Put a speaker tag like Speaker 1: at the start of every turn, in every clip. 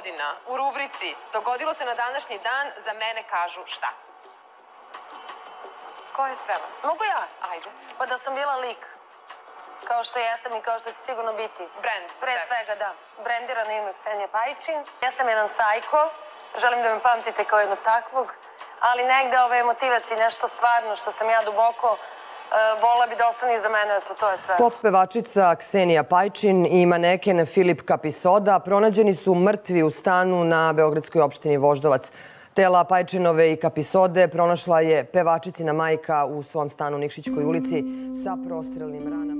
Speaker 1: godina u rubrici Dogodilo se na današnji dan, za mene kažu šta? Ko je spreman?
Speaker 2: Mogu ja?
Speaker 1: Ajde.
Speaker 2: Pa da sam bila lik. Kao što jesam i kao što ću sigurno biti.
Speaker 1: Brand.
Speaker 2: Pre svega, da. Brendirano ime Ksenija Pajčin. Ja sam jedan sajko. Želim da me pamtite kao jednog takvog. Ali negde ove motivacije, nešto stvarno što sam ja duboko vola bi da ostane iza mene, to je sve.
Speaker 3: Pop pevačica Ksenija Pajčin i maneken Filip Kapisoda pronađeni su mrtvi u stanu na beogradskoj opštini Voždovac. Tela Pajčinove i Kapisode pronašla je pevačicina majka u svom stanu u Nikšićkoj ulici sa prostrelnim ranama.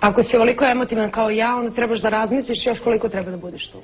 Speaker 4: Ako si ovoliko emotivan kao ja, onda trebaš da razmisliš još koliko treba da budeš tu.